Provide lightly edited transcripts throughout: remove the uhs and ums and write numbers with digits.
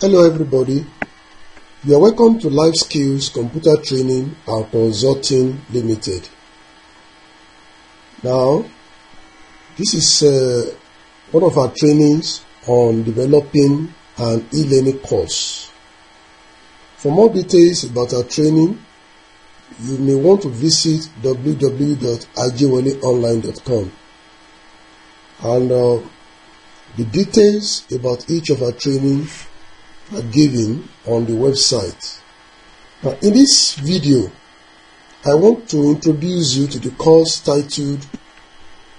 Hello everybody, you are welcome to Life Skills Computer Training and Consulting Limited. Now, this is one of our trainings on developing an e-learning course. For more details about our training, you may want to visit www.ajwaleonline.com, and the details about each of our trainings are given on the website. Now, in this video, I want to introduce you to the course titled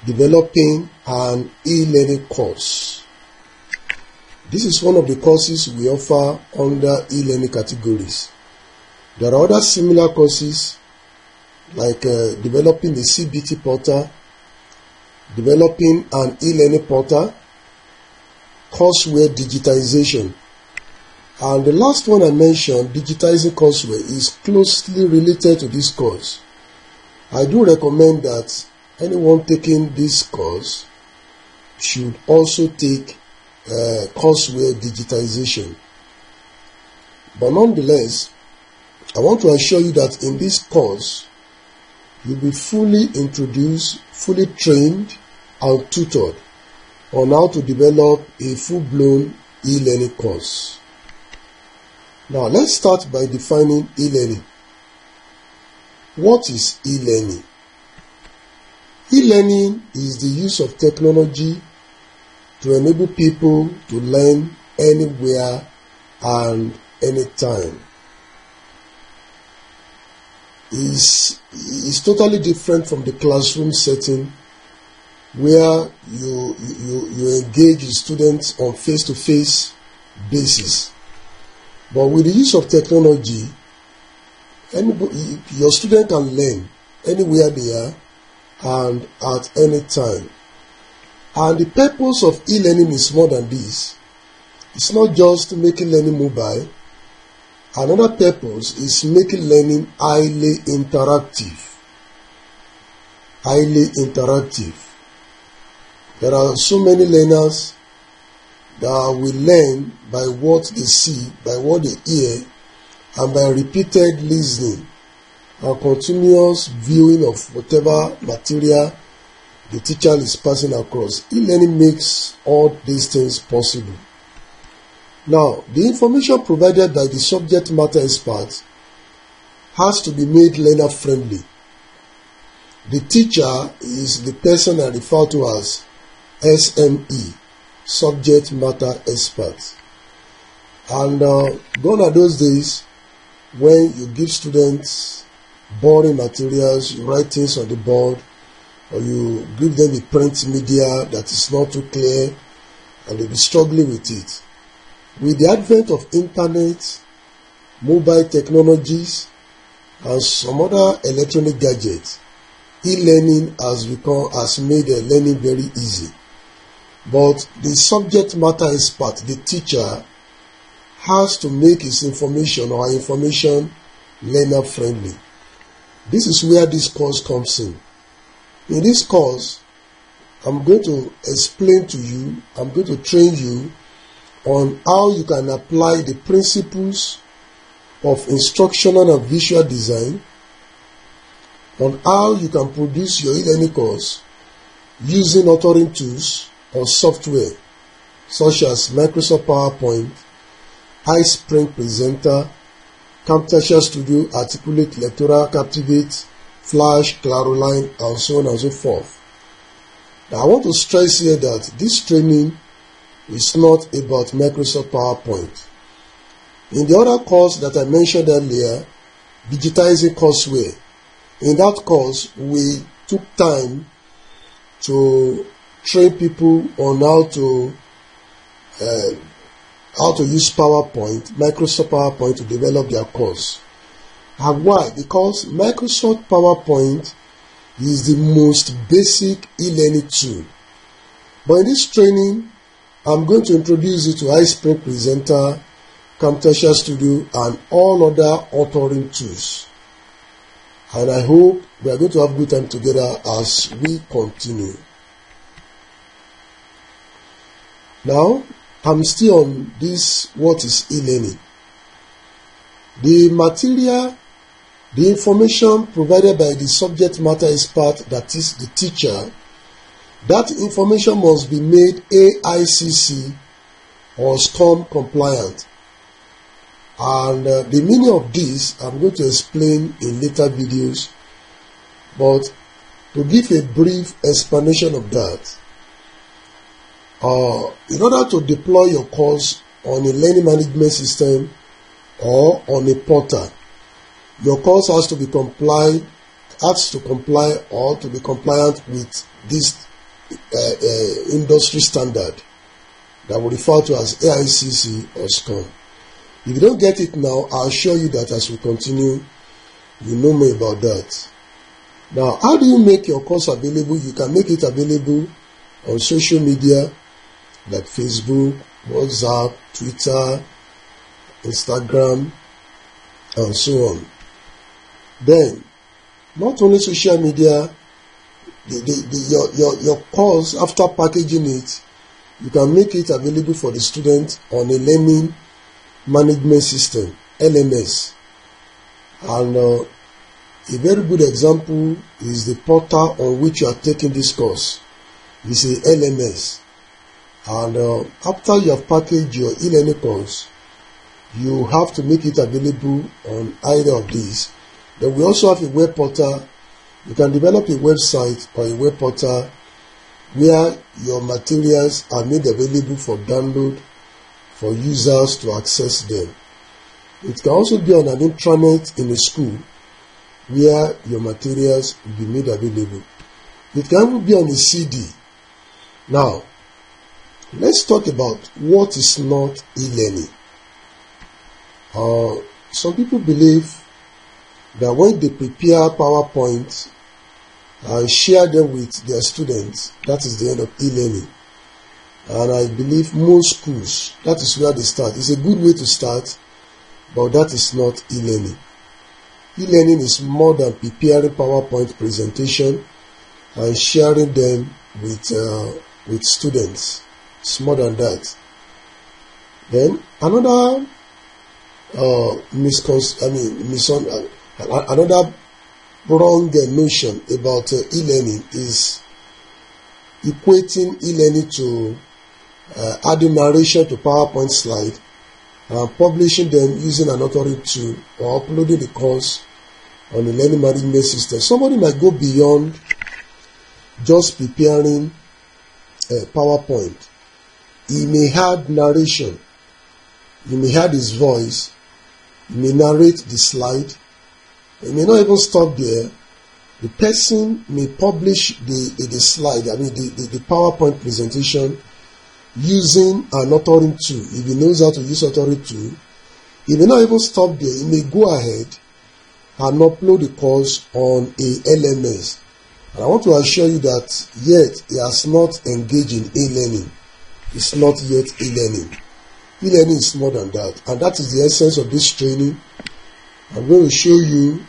Developing an E-Learning Course. This is one of the courses we offer under e-learning categories. There are other similar courses like developing a CBT portal, developing an e-learning portal, courseware digitization. And the last one I mentioned, digitizing courseware, is closely related to this course. I do recommend that anyone taking this course should also take courseware digitization. But nonetheless, I want to assure you that in this course, you'll be fully introduced, fully trained, and tutored on how to develop a full-blown e-learning course. Now, let's start by defining e-learning. What is e-learning? E-learning is the use of technology to enable people to learn anywhere and anytime. It's totally different from the classroom setting where you engage students on face-to-face basis. But with the use of technology, your student can learn anywhere they are and at any time. And the purpose of e-learning is more than this. It's not just making learning mobile. Another purpose is making learning highly interactive. Highly interactive. There are so many learners that will learn by what they see, by what they hear, and by repeated listening and continuous viewing of whatever material the teacher is passing across. E-learning makes all these things possible. Now, the information provided by the subject matter expert has to be made learner-friendly. The teacher is the person I refer to as SME, subject matter expert. And gone are those days when you give students boring materials, you write things on the board, or you give them a print media that is not too clear, and they'll be struggling with it. With the advent of internet, mobile technologies, and some other electronic gadgets, e-learning has made learning very easy. But the subject matter expert, the teacher, has to make his information or her information learner friendly. This is where this course comes in. In this course, I'm going to explain to you, I'm going to train you on how you can apply the principles of instructional and visual design, on how you can produce your e-learning course using authoring tools or software such as Microsoft PowerPoint, iSpring Presenter, Camtasia Studio, Articulate, Lectora, Captivate, Flash, Claroline, and so on and so forth. Now, I want to stress here that this training is not about Microsoft PowerPoint. In the other course that I mentioned earlier, digitizing courseware, in that course we took time to train people on how to use PowerPoint, Microsoft PowerPoint, to develop their course. And why? Because Microsoft PowerPoint is the most basic e-learning tool. But in this training, I'm going to introduce you to iSpring Presenter, Camtasia Studio, and all other authoring tools. And I hope we are going to have a good time together as we continue. Now, I'm still on this, what is e-learning. The material, the information provided by the subject matter expert, that is the teacher, that information must be made AICC or SCORM compliant. And the meaning of this, I'm going to explain in later videos, but to give a brief explanation of that, in order to deploy your course on a learning management system or on a portal, your course has to comply or to be compliant with this industry standard that we refer to as AICC or SCORM. If you don't get it now, I'll assure you that as we continue, you know more about that. Now, how do you make your course available? You can make it available on social media like Facebook, WhatsApp, Twitter, Instagram, and so on. Then, not only social media, your course, after packaging it, you can make it available for the student on a learning management system, LMS. And a very good example is the portal on which you are taking this course. It's a LMS. And after you have packaged your e-learning course, you have to make it available on either of these. Then we also have a web portal. You can develop a website or a web portal where your materials are made available for download for users to access them. It can also be on an intranet in a school where your materials will be made available. It can even be on a CD. Now, let's talk about what is not e-learning. Some people believe that when they prepare PowerPoint and share them with their students, that is the end of e-learning. And I believe most schools, that is where they start. It's a good way to start, but that is not e-learning. E-learning is more than preparing PowerPoint presentation and sharing them with students. It's more than that. Then another another wrong notion about e-learning is equating e-learning to adding narration to PowerPoint slide and publishing them using an authoring tool or uploading the course on a learning management system. Somebody might go beyond just preparing PowerPoint. He may add narration. He may add his voice. He may narrate the slide. He may not even stop there. The person may publish the slide, the PowerPoint presentation using an authoring tool. If he knows how to use authoring tool, he may not even stop there. He may go ahead and upload the course on a LMS. And I want to assure you that yet he has not engaged in e-learning. It's not yet e-learning. E-learning is more than that. And that is the essence of this training. I'm going to show you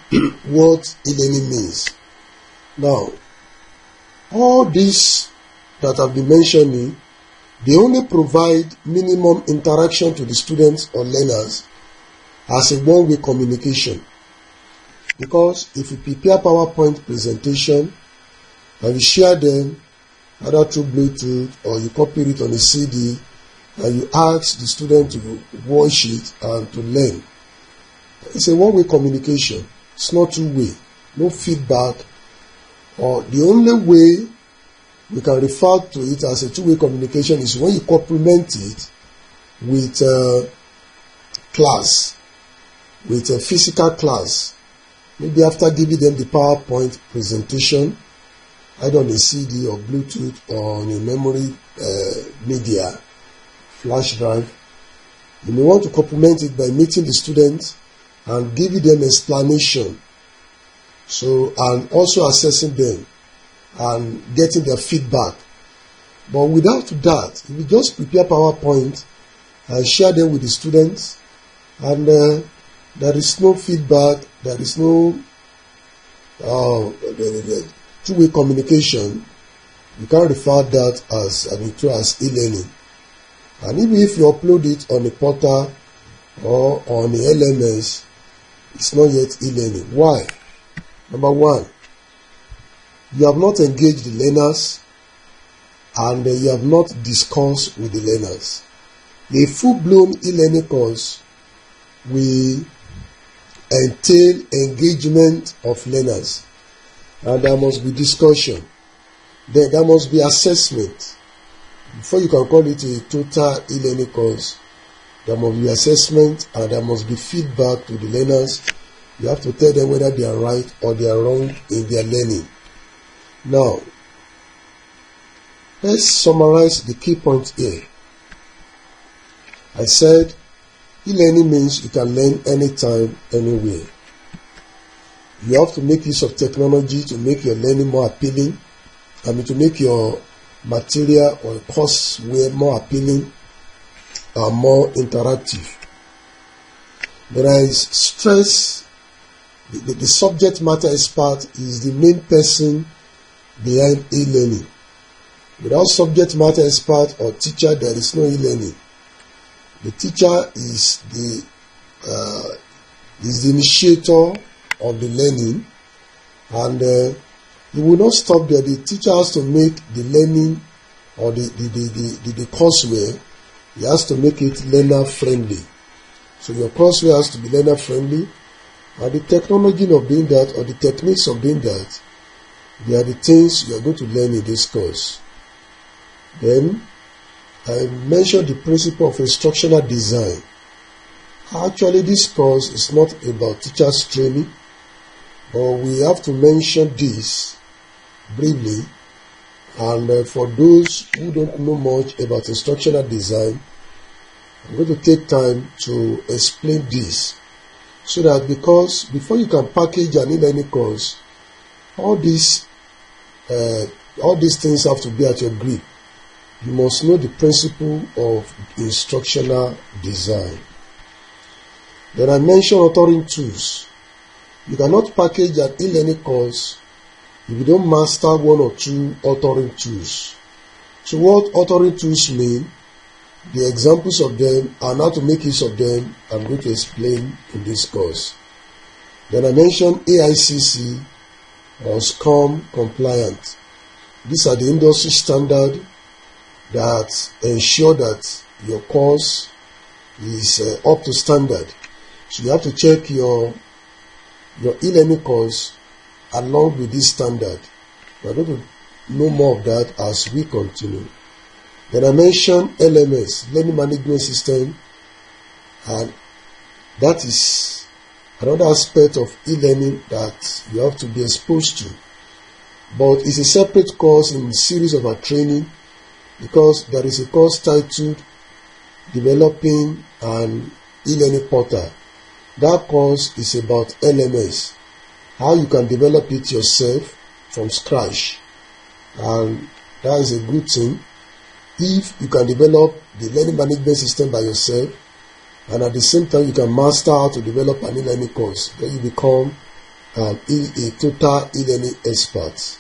what e-learning means. Now, all this that I've been mentioning, they only provide minimum interaction to the students or learners as a one-way communication. Because if you prepare PowerPoint presentation and you share them either through Bluetooth or you copy it on a CD and you ask the student to watch it and to learn, it's a one-way communication. It's not two-way. No feedback. Or the only way we can refer to it as a two-way communication is when you complement it with class, with a physical class. Maybe after giving them the PowerPoint presentation, either on a CD or Bluetooth or on a memory media, flash drive, you may want to complement it by meeting the students and giving them explanation. So, and also assessing them and getting their feedback. But without that, if you just prepare PowerPoint and share them with the students, and there is no feedback, there is no two-way communication, you can refer that as e-learning. And even if you upload it on a portal or on the LMS, it's not yet e-learning. Why? Number one, you have not engaged the learners and you have not discussed with the learners. A full-blown e-learning course will entail engagement of learners, and there must be discussion. Then there must be assessment. Before you can call it a total e-learning course, there must be assessment and there must be feedback to the learners. You have to tell them whether they are right or they are wrong in their learning. Now, let's summarize the key points here. I said e-learning means you can learn anytime, anywhere. You have to make use of technology to make your learning more appealing. To make your material or courseware more appealing and more interactive. There is stress. The subject matter expert is the main person behind e-learning. Without subject matter expert or teacher, there is no e-learning. The teacher is the initiator of the learning, and you will not stop there. The teacher has to make the learning or the courseware, he has to make it learner friendly. So your courseware has to be learner friendly, and the technology of doing that or the techniques of doing that, they are the things you are going to learn in this course. Then I mentioned the principle of instructional design. Actually, this course is not about teachers training, but we have to mention this briefly. And for those who don't know much about instructional design, I'm going to take time to explain this, so that because before you can package an e-learning course, all these things have to be at your grip. You must know the principle of instructional design. Then I mentioned authoring tools. You cannot package an e-learning course if you don't master one or two authoring tools. So what authoring tools mean, the examples of them, and how to make use of them, I'm going to explain in this course. Then I mentioned AICC or SCORM compliant. These are the industry standards that ensure that your course is up to standard. So you have to check your e-learning course along with this standard. We are going to know more of that as we continue. Then I mentioned LMS, Learning Management System, and that is another aspect of e-learning that you have to be exposed to. But it's a separate course in the series of our training, because there is a course titled Developing an E-Learning Portal. That course is about LMS, how you can develop it yourself from scratch. And that is a good thing. If you can develop the learning management system by yourself, and at the same time you can master how to develop an e-learning course, then you become a total e-learning expert.